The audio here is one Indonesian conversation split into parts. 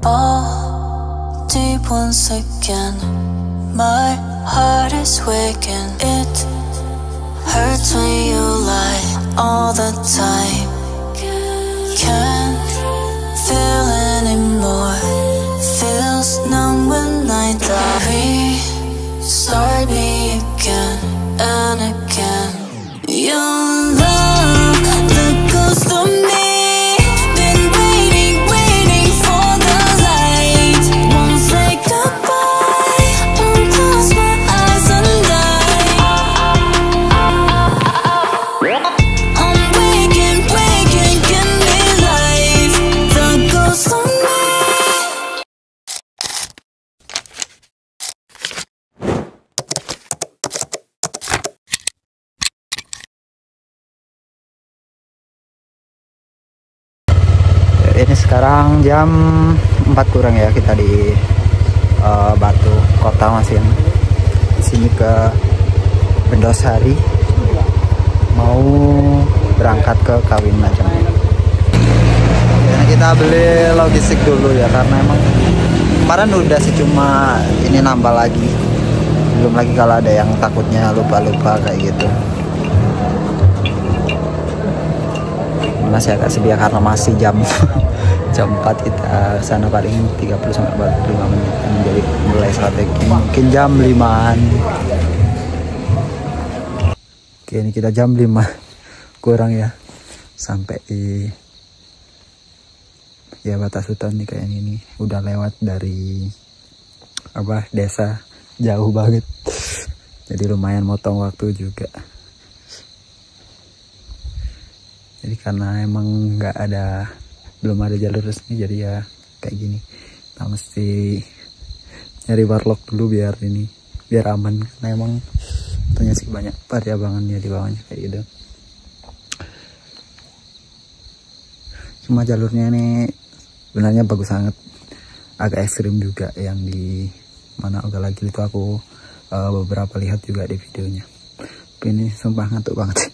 all deep once again. My heart is waking. It hurts when you lie all the time. Can't feel anymore. Feels numb when I die. Restart me again and again. Your love, the ghost of me. Been waiting, waiting for the light. Won't say goodbye. Won't close my eyes and die. I'm waking, waking, give me life. The ghost of me. Ini sekarang jam 4 kurang ya, kita di Batu Kota masih di sini ke Bendosari, mau berangkat ke Kawin macam. Jadi kita beli logistik dulu ya, karena emang kemarin udah sih, cuma ini nambah lagi, belum lagi kalau ada yang takutnya lupa-lupa kayak gitu. Masih agak sedia karena masih jam 4, kita sana paling 30-45 menit, jadi mulai strategi mungkin jam 5-an. Oke, ini kita jam 5 kurang ya, sampai di ya batas hutan nih, kayak ini udah lewat dari desa, jauh banget, jadi lumayan motong waktu juga. Jadi karena emang belum ada jalur resmi, jadi ya kayak gini. Kita mesti nyari warlock dulu biar aman, karena emang ternyata sih banyak variabangannya di bawahnya kayak gitu. Cuma jalurnya ini sebenarnya bagus banget, agak ekstrim juga yang di mana Ogalagil itu, aku beberapa lihat juga di videonya. Tapi ini sumpah ngantuk banget.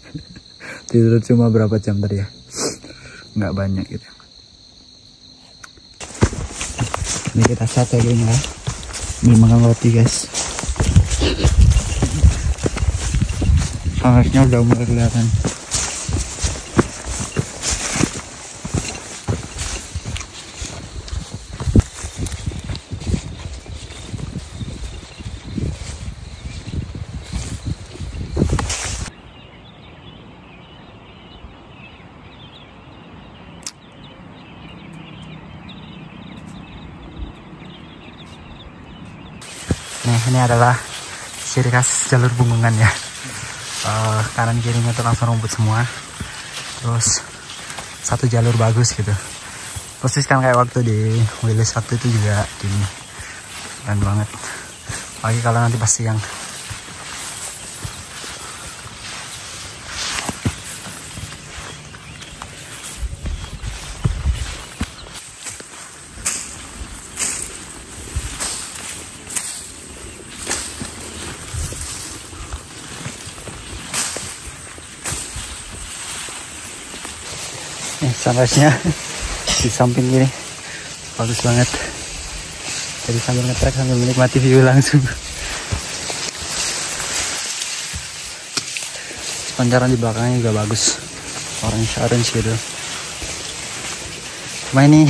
Tidur cuma berapa jam tadi ya, nggak banyak gitu. Ini kita strateginya belum makan roti guys, panasnya udah mulai kelihatan. Nih, ini adalah ciri khas jalur Bunggungan ya. Kanan kirinya tuh langsung rumput semua. Terus satu jalur bagus gitu. Persis kan kayak waktu di Wilis waktu itu juga gini. Keren banget. Lagi kalau nanti pas siang. Sunrise-nya di samping gini bagus banget, jadi sambil ngetrek sambil menikmati view langsung. Pancaran di belakangnya juga bagus, orange gitu. Cuma ini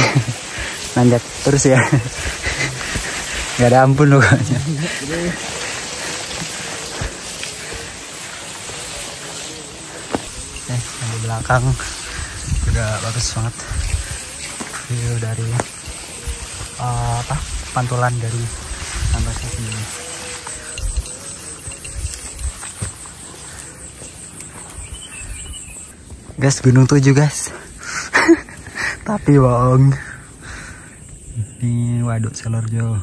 nanjak terus ya, nggak ada ampun loh kayaknya. Yang di belakang juga bagus banget, view dari pantulan dari sunrise sini. Guys, Gunung 7 guys. Tapi bohong. Ini Waduk Selorjo.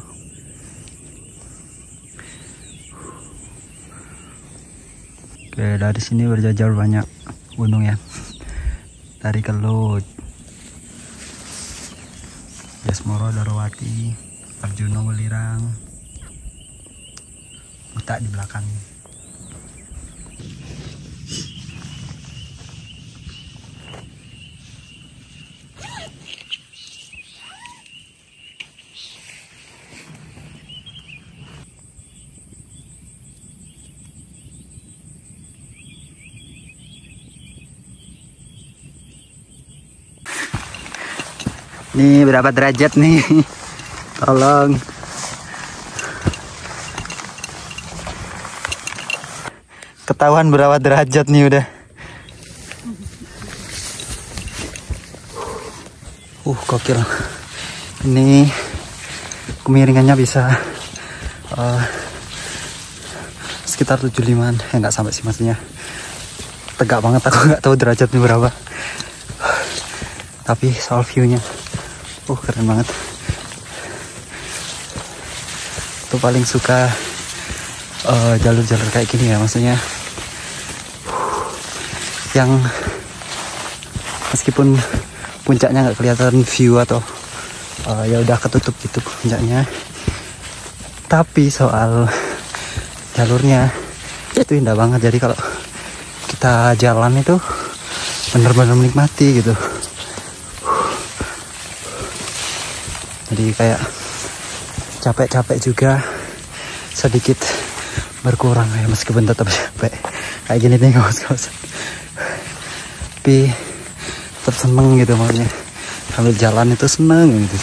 Oke, dari sini berjajar banyak gunung ya. Dari Kelut, Jasmoro, Darowati, Arjuna, Welirang, Buta di belakang. Nih berapa derajat nih? Tolong. Ketahuan berapa derajat nih udah. Gokil. Ini kemiringannya bisa sekitar 75an. Nggak sampai sih, maksudnya tegak banget. Aku nggak tahu derajatnya berapa. Tapi soal view-nya, keren banget. Tuh paling suka jalur-jalur kayak gini ya, maksudnya yang meskipun puncaknya nggak kelihatan view atau ya udah ketutup gitu puncaknya, tapi soal jalurnya itu indah banget. Jadi kalau kita jalan itu bener-bener menikmati gitu. Jadi kayak capek-capek juga sedikit berkurang ya, meskipun tetap capek kayak gini nih kawan-kawan. Tapi tetap seneng gitu, makanya sambil jalan itu seneng gitu.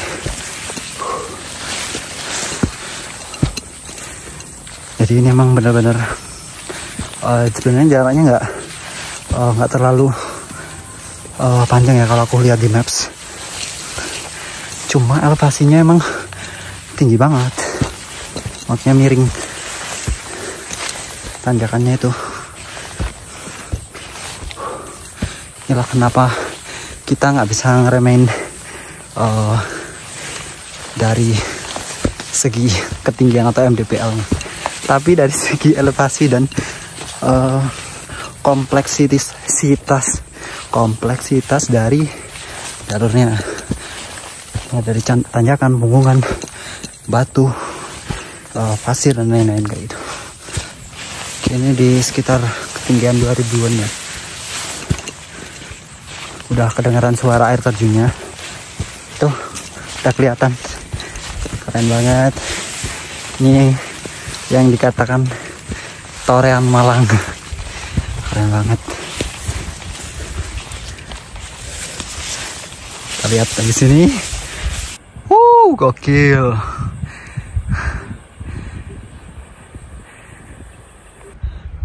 Jadi ini emang bener-bener sebenarnya jalannya nggak terlalu panjang ya kalau aku lihat di maps. Cuma elevasinya emang tinggi banget, maksudnya miring tanjakannya itu. Inilah kenapa kita nggak bisa ngeremehin dari segi ketinggian atau MDPL, tapi dari segi elevasi dan kompleksitas dari jalurnya. Dari tanjakan, punggungan, batu, pasir dan lain-lain kayak gitu. Ini di sekitar ketinggian 2000-an ya. Udah kedengaran suara air terjunnya. Tuh, udah kelihatan. Keren banget. Ini yang dikatakan Torean Malang. Keren banget. Kita lihat dari sini. Gokil.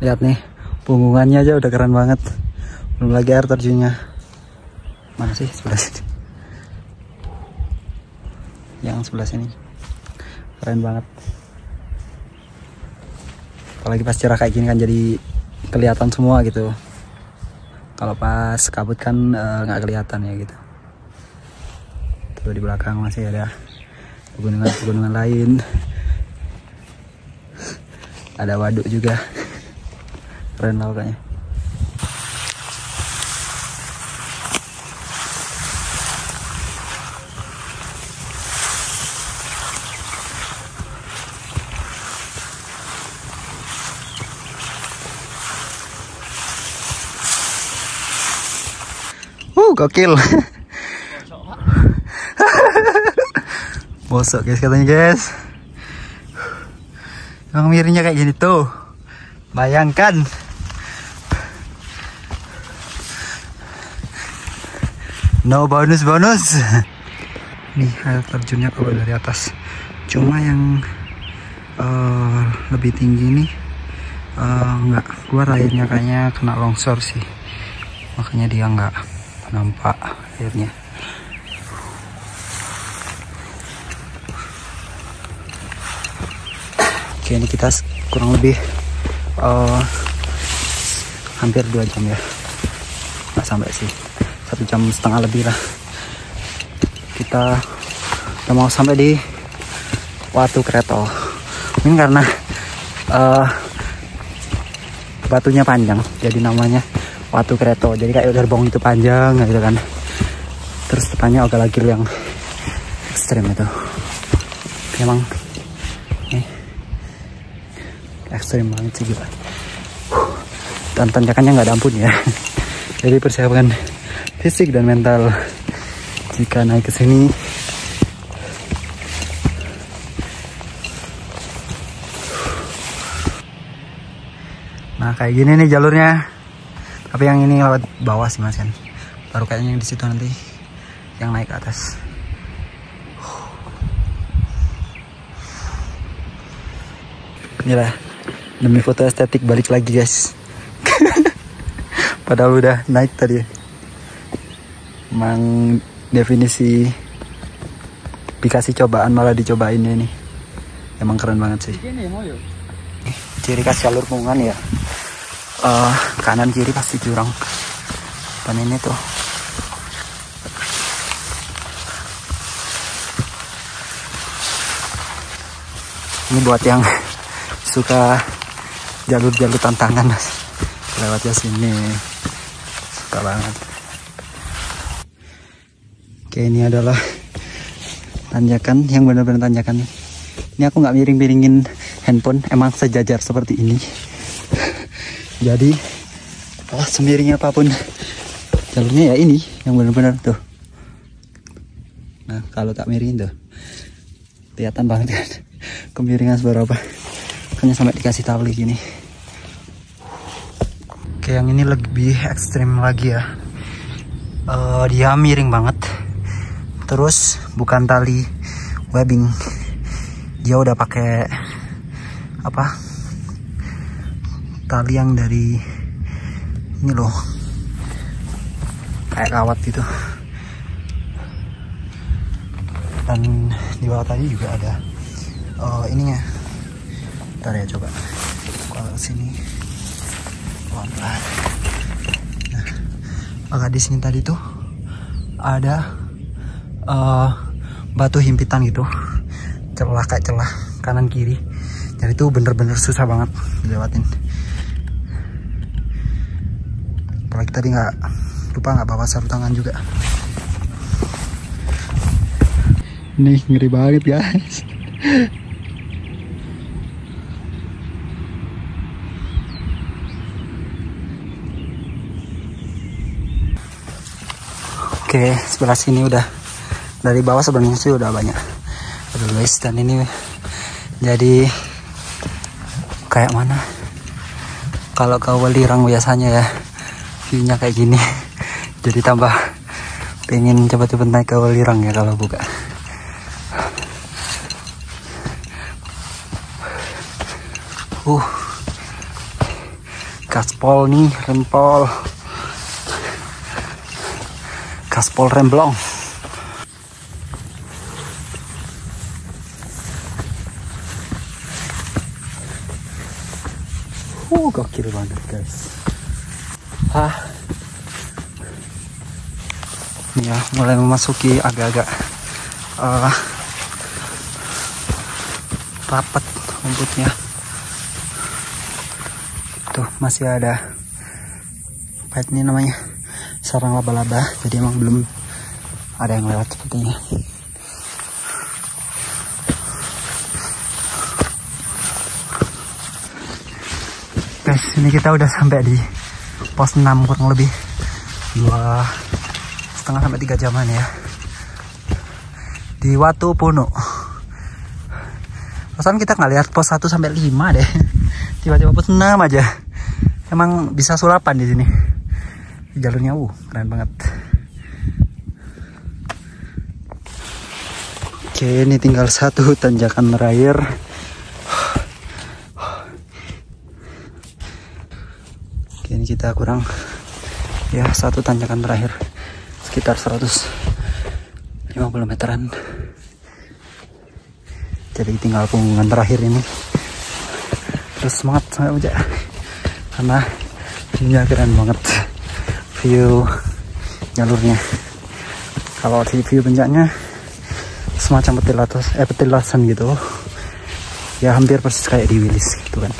Lihat nih, punggungannya aja udah keren banget. Belum lagi air terjunnya. Mana sih sebelah sini? Yang sebelah sini. Keren banget. Apalagi pas cerah kayak gini kan jadi kelihatan semua gitu. Kalau pas kabut kan nggak kelihatan ya gitu. Tuh di belakang masih ada pegunungan lain. Ada waduk juga. Keren lah pokoknya. Gokil. Bosok guys katanya guys. Emang miringnya kayak gini tuh. Bayangkan. No bonus. Nih air terjunnya kalau dari atas. Cuma yang lebih tinggi nih nggak keluar airnya, kayaknya kena longsor sih. Makanya dia nggak nampak airnya. Oke, ini kita kurang lebih hampir 2 jam ya, nggak sampai sih, 1,5 jam lebih lah. Kita udah mau sampai di Watu Kreto. Mungkin karena batunya panjang jadi namanya Watu Kreto. Jadi kayak gerbong itu panjang gitu kan. Terus depannya agak lagi yang ekstrim itu. Emang ekstrim banget sih gila. Dan tanjakannya nggak ada ampun ya. Jadi persiapan fisik dan mental jika naik ke sini. Nah kayak gini nih jalurnya. Tapi yang ini lewat bawah sih mas kan. Baru kayaknya yang di situ nanti yang naik ke atas. Inilah demi foto estetik balik lagi guys. Padahal udah naik tadi. Emang definisi dikasih cobaan malah dicobainnya ini. Emang keren banget sih. Ciri khas jalur Pungan ya. Kanan kiri pasti jurang. Dan ini tuh. Ini buat yang suka jalur-jalur tantangan, lewatnya sini suka banget. Oke, ini adalah tanjakan yang benar-benar tanjakan. Ini aku nggak miring-miringin handphone, emang sejajar seperti ini. Jadi semiring apapun jalurnya ya ini yang benar-benar tuh. Nah kalau tak miringin tuh kelihatan banget kan kemiringan seberapa. Hanya sampai dikasih tali gini. Oke, yang ini lebih ekstrim lagi ya. Dia miring banget. Terus bukan tali webbing, dia udah pakai apa? Tali yang dari ini loh, kayak kawat gitu. Dan di bawah tadi juga ada ininya. Ntar ya coba kalau sini pelan-pelan. Nah, maka di sini tadi tuh ada batu himpitan gitu, celah kayak celah kanan kiri. Jadi itu bener-bener susah banget dilewatin. Apalagi tadi nggak bawa sarung tangan juga. Nih ngeri banget guys. Oke, sebelah sini udah dari bawah sebenarnya sih udah banyak. Aduh guys, dan ini jadi kayak mana? Kalau ke Welirang biasanya ya view-nya kayak gini. Jadi tambah pengen coba-coba naik ke Welirang ya kalau buka. Gaspol nih, rempol. Gaspol remblong. Gokil banget guys. Ini ya mulai memasuki agak-agak rapat rumputnya. Tuh masih ada apa ini namanya, sarang laba-laba. Jadi emang belum ada yang lewat sepertinya. Guys, ini kita udah sampai di pos 6 kurang lebih 2,5 sampai 3 jaman ya, di Watu Puno. Perasaan kita nggak lihat pos 1 sampai 5 deh, tiba-tiba pos 6 aja. Emang bisa sulapan di sini. Jalurnya keren banget. Oke, ini tinggal satu tanjakan terakhir. Oke, ini kita kurang ya satu tanjakan terakhir, sekitar 150 meteran. Jadi tinggal punggungan terakhir ini. Terus semangat sampai ujak, karena view-nya keren banget. View jalurnya, kalau di view puncaknya semacam petilasan gitu ya, hampir persis kayak di Wilis gitu kan.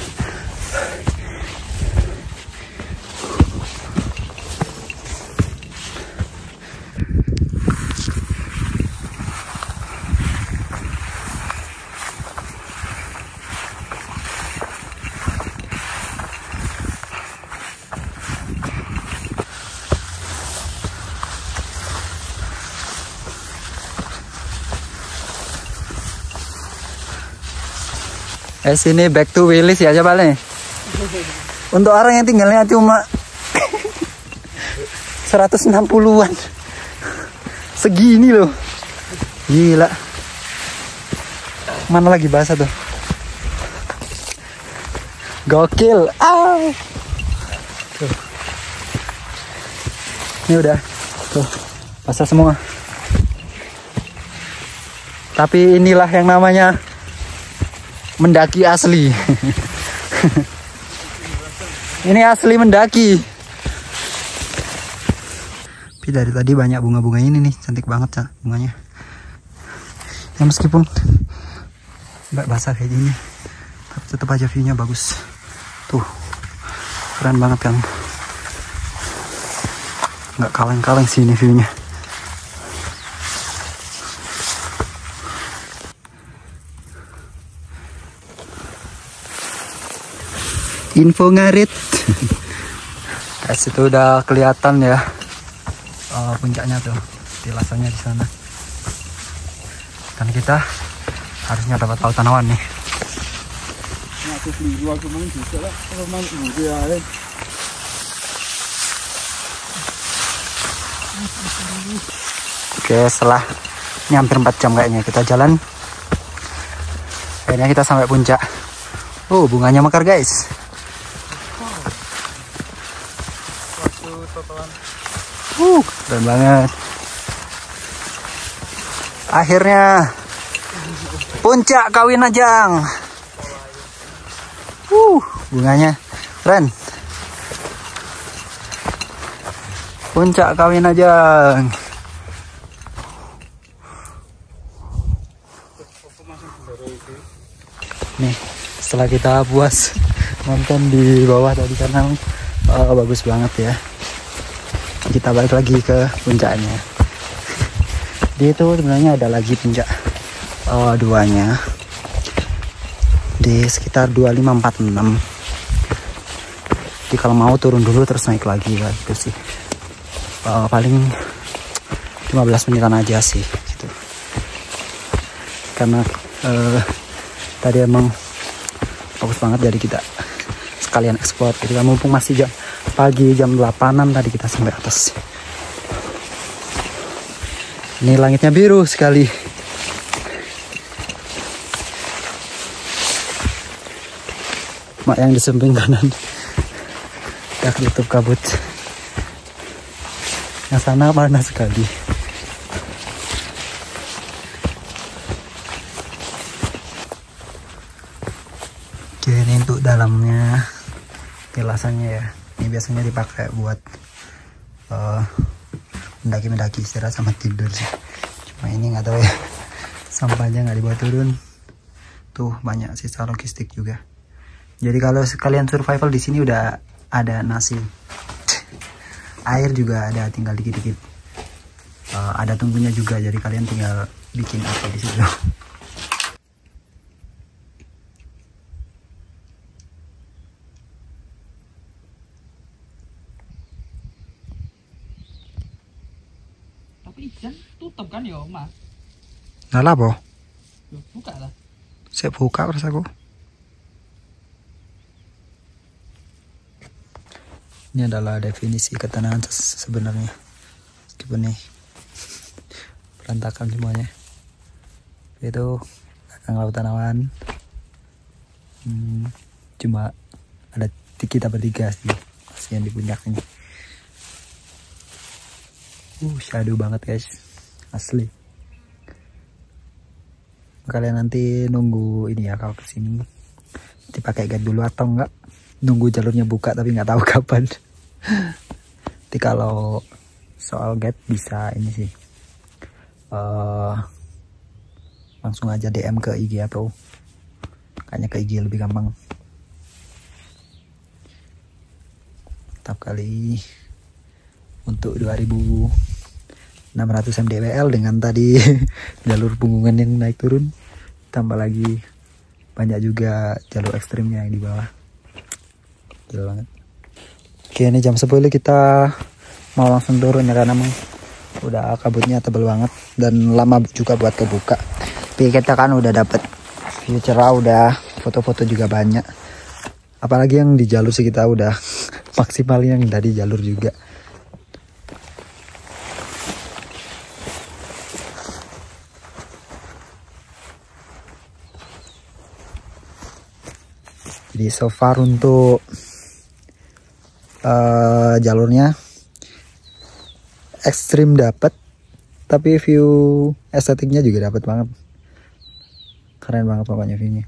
Sini back to Wilis ya coba nih. Untuk orang yang tinggalnya cuma 160-an. Segini loh. Gila. Mana lagi basah tuh. Gokil. Tuh. Ini udah tuh basah semua. Tapi inilah yang namanya mendaki asli. Ini asli mendaki. Tapi dari tadi banyak bunga-bunga ini nih, cantik banget bunganya. Ya meskipun nggak basah kayak gini, tapi tetap aja view-nya bagus. Tuh, keren banget kan. Nggak kaleng-kaleng sih ini view-nya. Info ngarit. Guys, itu udah kelihatan ya puncaknya tuh, tilasannya di sana. Dan kita harusnya dapat lautan awan nih. Oke, setelah ini hampir 4 jam kayaknya kita jalan, akhirnya kita sampai puncak. Oh, bunganya mekar guys. Keren banget. Akhirnya puncak Kawinajang. Bunganya keren. Puncak Kawinajang. Nih, setelah kita puas nonton di bawah tadi karena bagus banget ya, kita balik lagi ke puncaknya. Dia itu sebenarnya ada lagi puncak duanya di sekitar 2546. Jadi kalau mau turun dulu terus naik lagi lah gitu sih. Paling 15 menitan aja sih gitu. Karena tadi emang bagus banget, jadi kita sekalian explore. Jadi mumpung masih pagi jam 8-an tadi kita sampai atas. Ini langitnya biru sekali. Mak yang di samping kanan udah ketutup kabut. Yang sana panas sekali. Oke, ini untuk dalamnya, tilasannya ya. Ini biasanya dipakai buat mendaki-mendaki, istirahat sama tidur sih. Cuma ini nggak tahu ya, sampahnya nggak dibawa turun. Tuh banyak sisa logistik juga. Jadi kalau sekalian survival di sini udah ada nasi, air juga ada, tinggal dikit-dikit. Ada tunggunya juga, jadi kalian tinggal bikin apa di situ. Ikan tutup kan ya Mas? Nah lah boh. Buka lah. Saya buka rasaku. Ini adalah definisi ketenangan sebenarnya. Meskipun nih berantakan semuanya. Itu belakang lautan awan. Cuma ada kita bertiga sih masih yang di puncak ini. Shadow banget guys, asli. Kalian nanti nunggu ini ya kalau kesini, dipakai guide dulu atau enggak nunggu jalurnya buka tapi nggak tahu kapan. Jadi kalau soal guide bisa ini sih, langsung aja DM ke IG atau kayaknya ke IG lebih gampang. Tetap kali untuk 2600 mdpl dengan tadi jalur punggungan yang naik turun, tambah lagi banyak juga jalur ekstrimnya yang di bawah. Gila banget. Oke, ini jam 10 kita mau langsung turun ya, karena emang udah kabutnya tebel banget dan lama juga buat kebuka. Tapi kita kan udah dapet view cerah, udah foto-foto juga banyak. Apalagi yang di jalur sih kita udah maksimal, yang dari jalur juga. Jadi so far untuk jalurnya ekstrim dapat, tapi view estetiknya juga dapat banget. Keren banget pokoknya viewnya.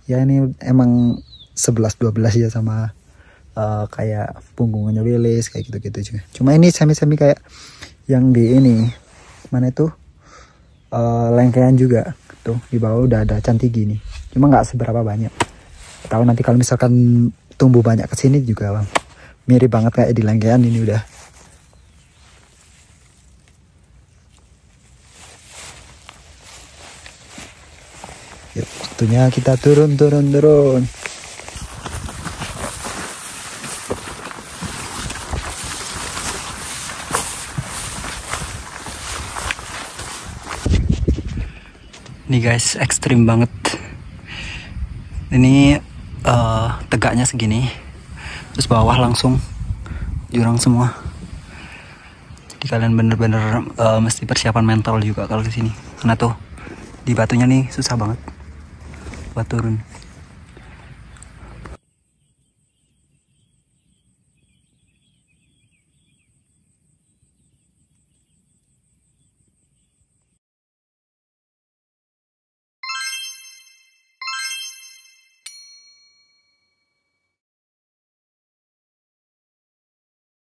Ya ini emang 11-12 ya sama kayak punggungannya Wilis kayak gitu-gitu juga. Cuma ini semi-semi kayak yang di ini mana itu Lengkean juga tuh di bawah udah ada cantigi nih. Cuma nggak seberapa banyak. Tahu nanti kalau misalkan tumbuh banyak kesini juga mirip banget kayak di Lengkean ini udah. Yuk, waktunya kita turun. Nih guys, ekstrim banget. Ini tegaknya segini, terus bawah langsung jurang semua. Jadi kalian bener-bener mesti persiapan mental juga kalau di sini. Karena tuh di batunya nih susah banget buat turun.